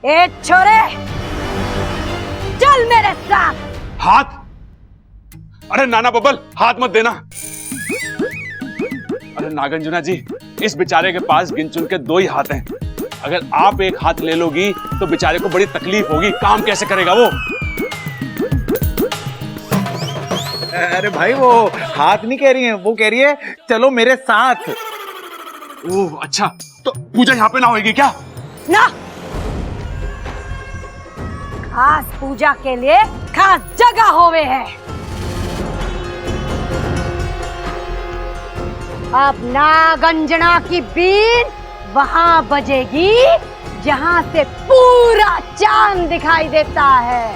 ए छोरे, चल मेरे साथ। हाथ? अरे नाना बब्बल, हाथ मत देना। अरे नागार्जुना जी, इस बेचारे के पास गिन चुन के 2 ही हाथ हैं। अगर आप एक हाथ ले लोगी तो बेचारे को बड़ी तकलीफ होगी, काम कैसे करेगा वो? अरे भाई, वो हाथ नहीं कह रही है, वो कह रही है चलो मेरे साथ। ओह अच्छा, तो पूजा यहाँ पे ना होगी क्या? ना, खास पूजा के लिए खास जगह होवे है। अब नागंजना की बीन वहां बजेगी जहां से पूरा चांद दिखाई देता है।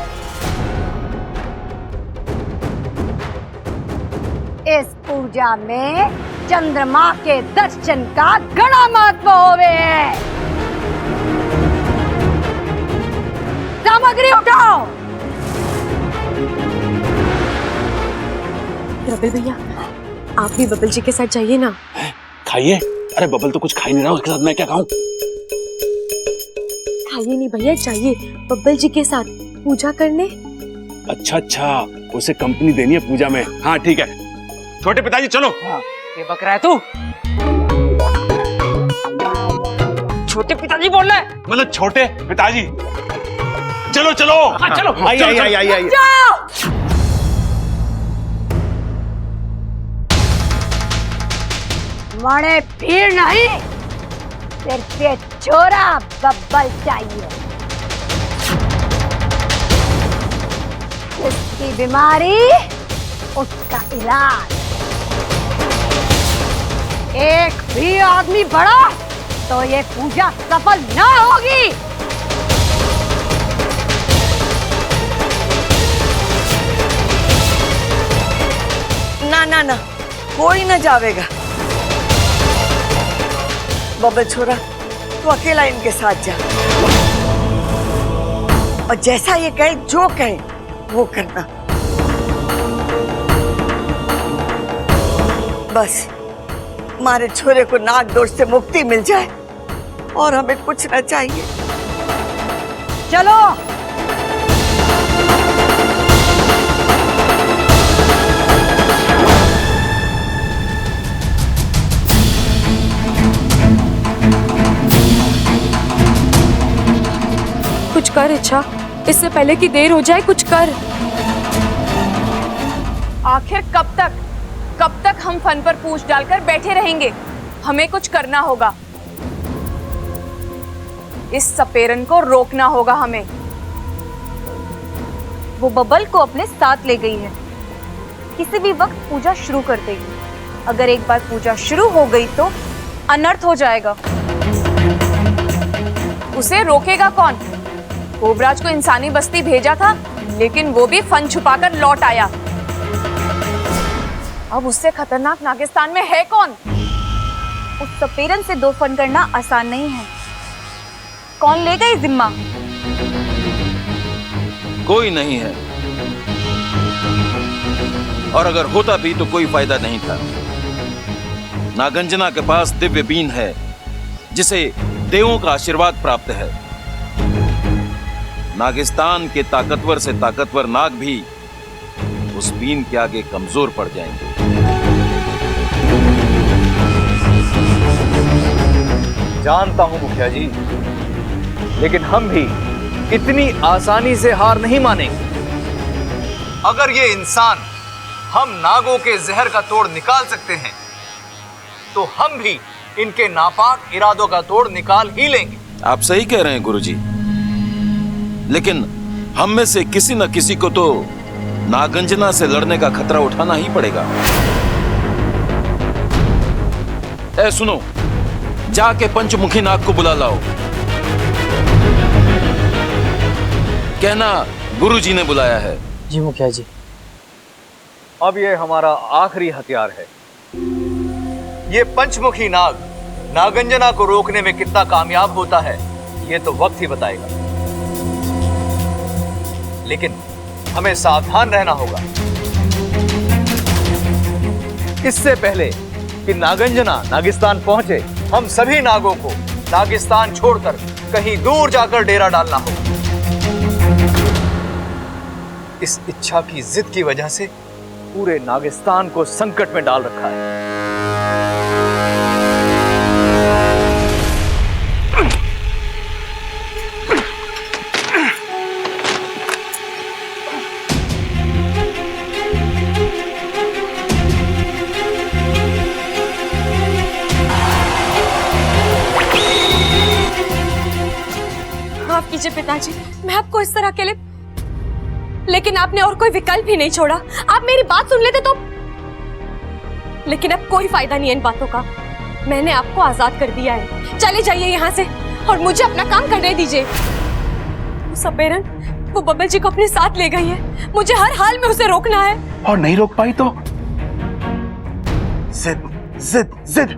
इस पूजा में चंद्रमा के दर्शन का घना महत्व होवे है। सामग्री उठाओ। रबिल भैया, आप भी बबल जी के साथ जाइए ना। खाइए। अरे बबल तो कुछ खा ही नहीं रहा, उसके साथ मैं क्या खाऊं? खाइए नहीं भैया, जाइए बबल जी के साथ पूजा करने। अच्छा अच्छा, उसे कंपनी देनी है पूजा में। हाँ ठीक है, छोटे पिताजी चलो। ये बक रहा है तू? छोटे पिताजी बोल रहा है? मतलब छोटे पिताजी। चलो चलो। हाँ चलो। आई। जाओ। मणे भीड़ नहीं, सिर्फ ये छोरा बब्बल चाहिए। उसकी बीमारी, उसका इलाज। एक भी आदमी बढ़ा तो ये पूजा सफल ना होगी। ना ना ना, कोई ना जावेगा। बब्बल छोरा, तू अकेला इनके साथ जा और जैसा ये कहे, जो कहे वो करना। बस हमारे छोरे को नागदोष से मुक्ति मिल जाए और हमें कुछ न चाहिए। चलो। कुछ कर इच्छा, इससे पहले कि देर हो जाए, कुछ कर। आखिर कब तक हम फन पर पूछ डालकर बैठे रहेंगे? हमें कुछ करना होगा। इस सपेरन को रोकना होगा हमें। वो बबल को अपने साथ ले गई है, किसी भी वक्त पूजा शुरू कर देगी। अगर एक बार पूजा शुरू हो गई तो अनर्थ हो जाएगा। उसे रोकेगा कौन? कोबराज को इंसानी बस्ती भेजा था, लेकिन वो भी फन छुपाकर लौट आया। अब उससे खतरनाक नागिस्तान में है कौन? उस सपेरन से 2 फन करना आसान नहीं है। कौन लेगा ये जिम्मा? कोई नहीं है, और अगर होता भी तो कोई फायदा नहीं था। नागंजना के पास दिव्य बीन है, जिसे देवों का आशीर्वाद प्राप्त है। नागिस्तान के ताकतवर से ताकतवर नाग भी उस बीन के आगे कमजोर पड़ जाएंगे। जानता हूं मुखिया जी, लेकिन हम भी इतनी आसानी से हार नहीं मानेंगे। अगर ये इंसान हम नागों के जहर का तोड़ निकाल सकते हैं, तो हम भी इनके नापाक इरादों का तोड़ निकाल ही लेंगे। आप सही कह रहे हैं गुरुजी, लेकिन हम में से किसी न किसी को तो नागंजना से लड़ने का खतरा उठाना ही पड़ेगा। ए सुनो, जाके पंचमुखी नाग को बुला लाओ। कहना गुरुजी ने बुलाया है। जी मुखिया जी। अब ये हमारा आखिरी हथियार है। ये पंचमुखी नाग नागंजना को रोकने में कितना कामयाब होता है, ये तो वक्त ही बताएगा। लेकिन हमें सावधान रहना होगा। इससे पहले कि नागंजना नागिस्तान पहुंचे, हम सभी नागों को नागिस्तान छोड़कर कहीं दूर जाकर डेरा डालना हो। इस इच्छा की जिद की वजह से पूरे नागिस्तान को संकट में डाल रखा है। माफ कीजिए पिताजी, मैं आपको इस तरह अकेले, लेकिन आपने और कोई विकल्प ही नहीं छोड़ा। आप मेरी बात सुन लेते तो, लेकिन अब कोई फायदा नहीं है इन बातों का। मैंने आपको आजाद कर दिया है, चले जाइए यहाँ से और मुझे अपना काम करने दीजिए। वो सपेरन, वो बब्बल जी को अपने साथ ले गई है, मुझे हर हाल में उसे रोकना है। और नहीं रोक पाई तो जिद जिद जिद,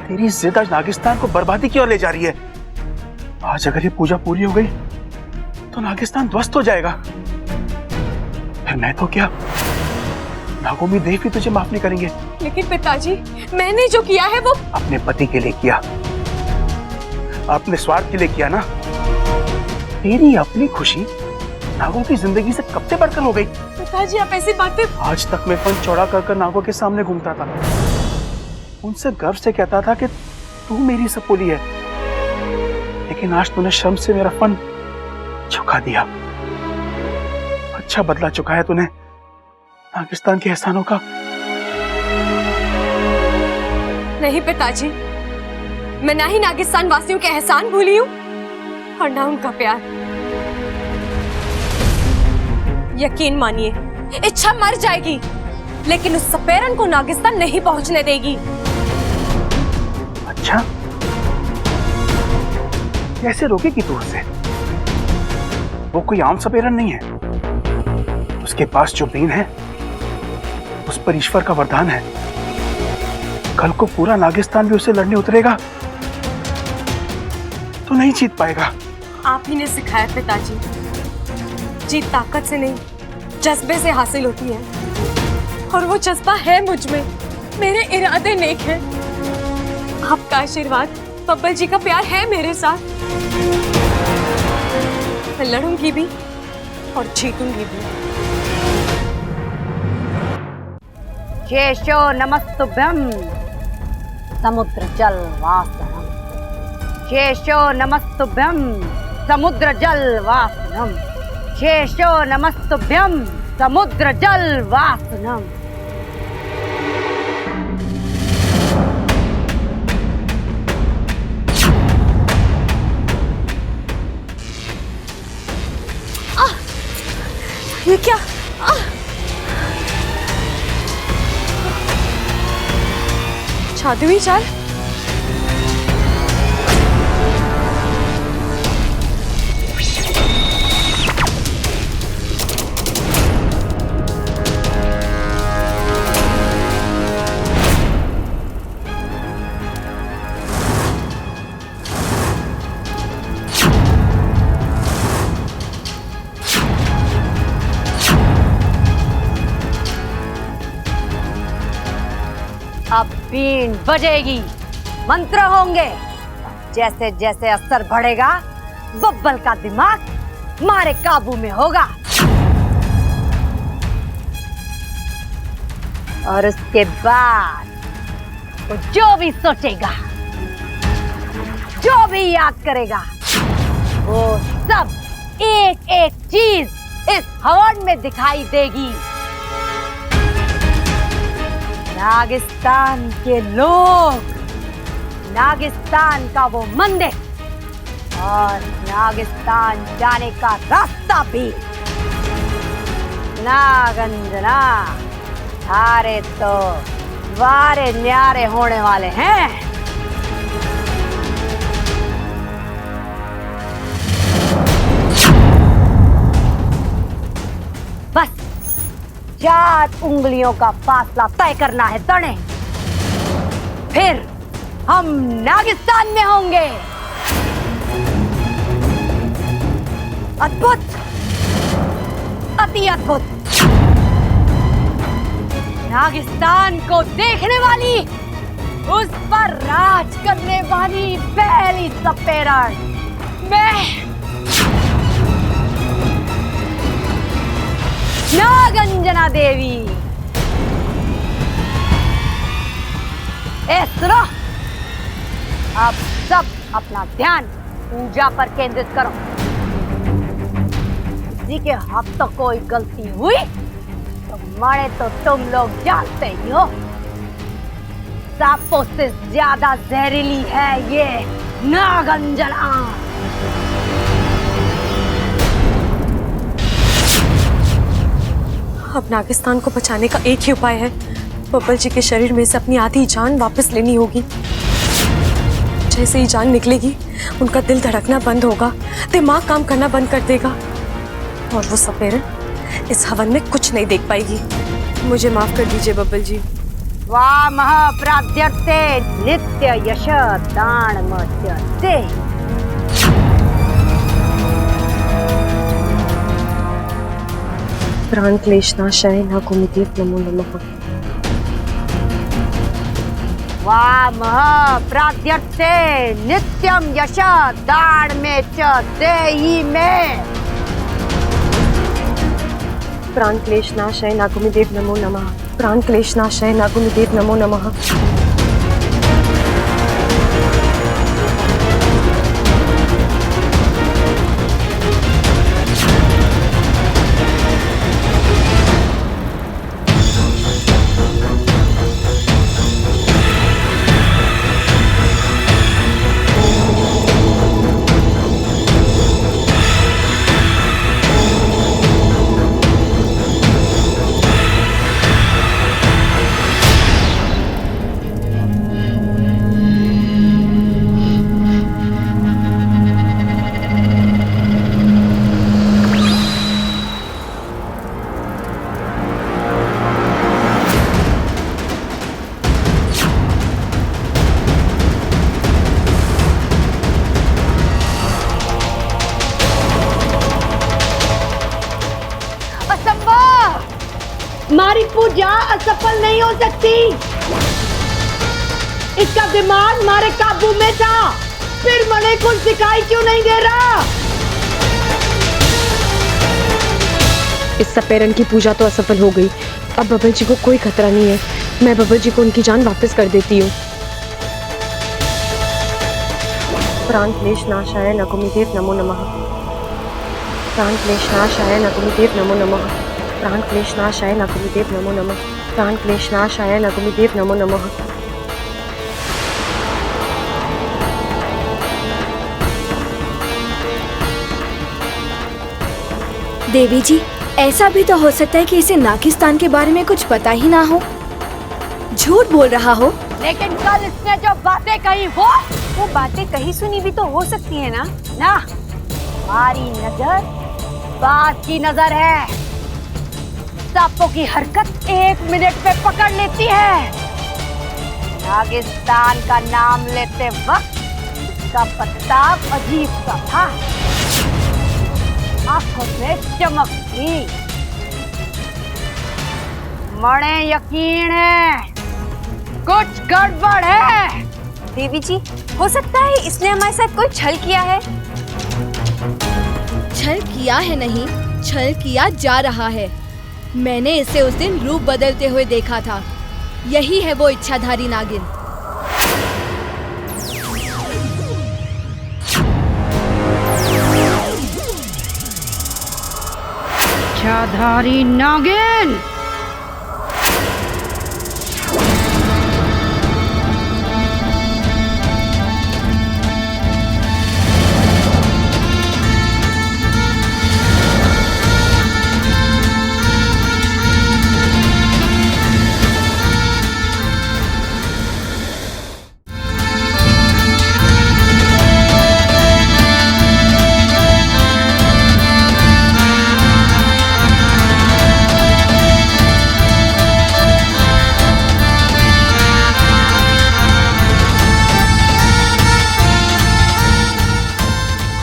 तेरी जिद आज नागिस्तान को बर्बादी की ओर ले जा रही है। आज अगर ये पूजा पूरी हो गई तो नागिस्तान ध्वस्त हो जाएगा। फिर मैं तो क्या, नागोमी देव भी तुझे माफ नहीं करेंगे। लेकिन पिताजी, मैंने जो किया है वो अपने पति के लिए किया, अपने स्वार्थ के लिए किया ना। तेरी अपनी खुशी नागों की जिंदगी से कब से बढ़कर हो गई। पिताजी, आप ऐसी बातें। आज तक मैं फन चौड़ा कर नागों के सामने घूमता था, उनसे गर्व से कहता था कि तू मेरी सपोली है, लेकिन आज तूने शर्म से मेरा फन झुका दिया। अच्छा बदला चुकाया तूने नागिस्तान के एहसानों का। नहीं पिताजी, मैं ना ही नागिस्तान वासियों के एहसान भूली हूँ और ना उनका प्यार। यकीन मानिए, इच्छा मर जाएगी लेकिन उस सपेरन को नागिस्तान नहीं पहुंचने देगी। अच्छा, कैसे रोकेगी तू उसे? वो कोई आम सपेरन नहीं है, उसके पास जो बीन है उस पर ईश्वर का वरदान है। कल को पूरा नागिस्तान भी उसे लड़ने उतरेगा तो नहीं जीत पाएगा। आप ही ने सिखाया पिताजी, जीत ताकत से नहीं जज्बे से हासिल होती है, और वो जज्बा है मुझ में। मेरे इरादे नेक हैं। आपका आशीर्वाद, बब्बल जी का प्यार है मेरे साथ। मैं लड़ूंगी भी और जीतूंगी भी। शेषो नमस्तुभ्यं समुद्र जल वासनम। शेषो नमस्तुभ्यं समुद्र जल वासनम। शेषो नमस्तुभ्यं समुद्र जल वासनम। ये क्या? जादुई चाल? अब बीन बजेगी, मंत्र होंगे। जैसे जैसे असर बढ़ेगा, बब्बल का दिमाग हमारे काबू में होगा। और उसके बाद वो जो भी सोचेगा, जो भी याद करेगा, वो सब एक एक चीज इस हवन में दिखाई देगी। नागिस्तान के लोग, नागिस्तान का वो मंदिर और नागिस्तान जाने का रास्ता भी। नागंजना, सारे तो वारे न्यारे होने वाले हैं। बस 4 उंगलियों का फासला तय करना है तने, फिर हम नागिस्तान में होंगे। अद्भुत, अति अद्भुत। नागिस्तान को देखने वाली, उस पर राज करने वाली पहली सपेरन में नागंजना देवी। सुनो, अब सब अपना ध्यान पूजा पर केंद्रित करो। किसी के हाथ तो कोई गलती हुई तो मारे तो तुम लोग जानते ही हो। सांपों से ज्यादा जहरीली है ये नागंजना। अब नागिस्तान को बचाने का एक ही उपाय है, बब्बल जी के शरीर में से अपनी आधी जान वापस लेनी होगी। जैसे ही जान निकलेगी उनका दिल धड़कना बंद होगा, दिमाग काम करना बंद कर देगा और वो सपेरन इस हवन में कुछ नहीं देख पाएगी। मुझे माफ कर दीजिए बब्बल जी। वामः प्रार्थ्यर्थे नित्य यश दानमत्यते। प्राण क्लेशनाशाय नागोमतीय नमो नमः। वामः प्रार्थ्यर्थे नित्यम यश दान में च देहि में। प्राण क्लेशनाशाय नागोमतीय नमो नमः। प्राण क्लेशनाशाय नागोमतीय नमो नमः। हमारी पूजा असफल नहीं हो सकती। इसका दिमाग हमारे काबू में था, फिर मने को सिखाई क्यों नहीं दे रहा? इस सपेरन की पूजा तो असफल हो गई, अब बब्बल जी को कोई खतरा नहीं है। मैं बब्बल जी को उनकी जान वापस कर देती हूँ। प्राण क्लेशनाशाय नागोमतीय नमो नमः। प्राण क्लेशनाशाय नागोमतीय नमो नमः। प्राण क्लेशनाशाय नागोमतीय नमो नमः। प्राण क्लेशनाशाय नागोमतीय नमो नमः। देवी जी, ऐसा भी तो हो सकता है कि इसे नागिस्तान के बारे में कुछ पता ही ना हो, झूठ बोल रहा हो। लेकिन कल इसने जो बातें कही वो बातें कही सुनी भी तो हो सकती है ना? ना, हमारी नजर बात की नजर है। सांपों की हरकत 1 मिनट में पकड़ लेती है। नागिस्तान का नाम लेते वक्त इसका पत्ता अजीब सा था, आंखों में चमक थी। मणे यकीन है कुछ गड़बड़ है। देवी जी, हो सकता है इसने हमारे साथ कोई छल किया है। छल किया है नहीं, छल किया जा रहा है। मैंने इसे उस दिन रूप बदलते हुए देखा था। यही है वो इच्छाधारी नागिन। इच्छाधारी नागिन।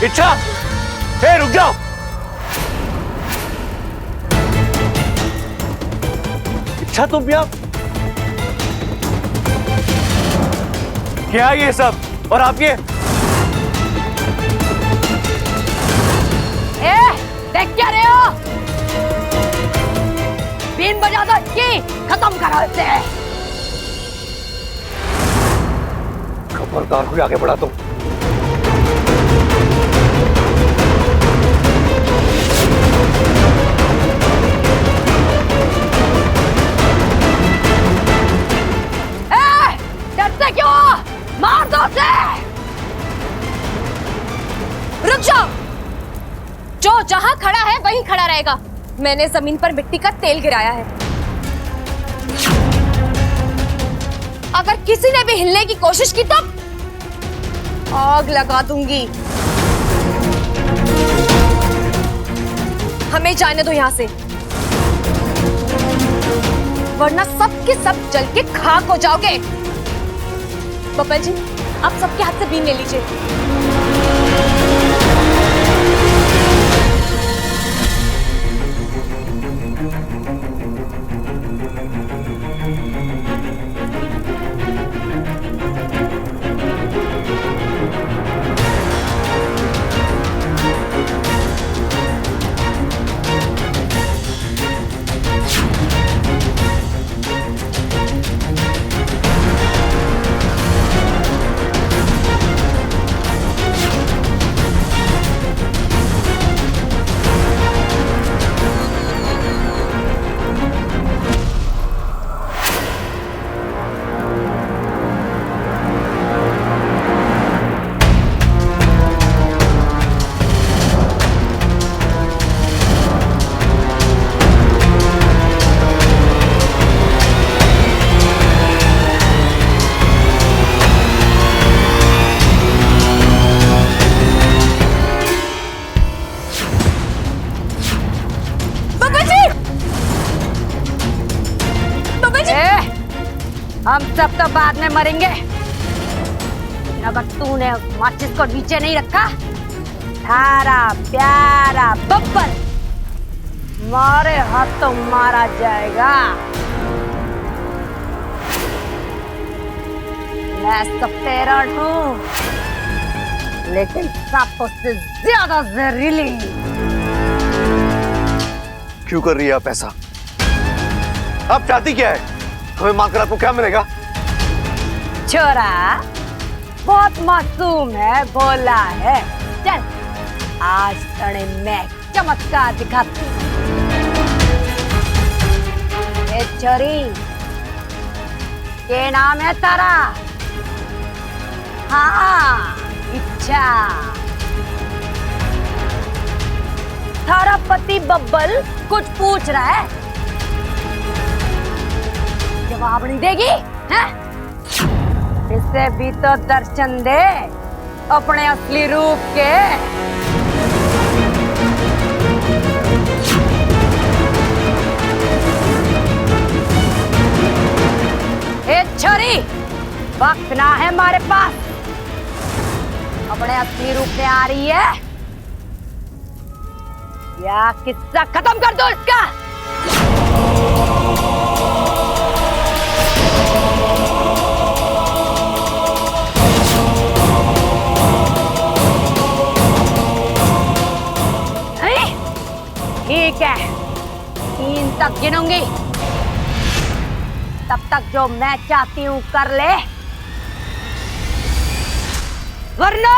इच्छा, हे रुक जाओ। इच्छा, तुम भी आप? क्या ये सब? और आप ये बीन बजा दो इसकी, खत्म करो इसे। खबरदार हुई आगे बढ़ा तो। डरते क्यों? मार दो उसे। रुक जाओ, जो जहां खड़ा है वहीं खड़ा रहेगा। मैंने जमीन पर मिट्टी का तेल गिराया है। अगर किसी ने भी हिलने की कोशिश की तो आग लगा दूंगी। हमें जाने दो यहां से, वरना सब के सब जल के खाक हो जाओगे। बब्बल जी, आप सबके हाथ से बीन ले लीजिए। हम सब तो बाद में मरेंगे, लेकिन अगर तूने उस माचिस को नीचे नहीं रखा, थारा प्यारा बब्बल मारे हाथों मारा जाएगा। मैं सपेरण हूँ, लेकिन सांपों से ज्यादा जहरीली। क्यों कर रही है आप ऐसा? आप चाहती क्या है? हमें मारकर आपको क्या मिलेगा? छोरा बहुत मासूम है, भोला है। चल आज तने मैं चमत्कार दिखाती हूँ। ए छोरी, ये नाम है तारा? हाँ, इच्छा। थारा पति बब्बल कुछ पूछ रहा है, जवाब नहीं देगी? हैं? इसे भी तो दर्शन दे अपने असली रूप के। ए छोरी, वक्त ना है हमारे पास। अपने असली रूप में आ रही है या किस्सा खत्म कर दो इसका। ठीक है, 3 तक गिनूंगी, तब तक जो मैं चाहती हूं कर ले, वरना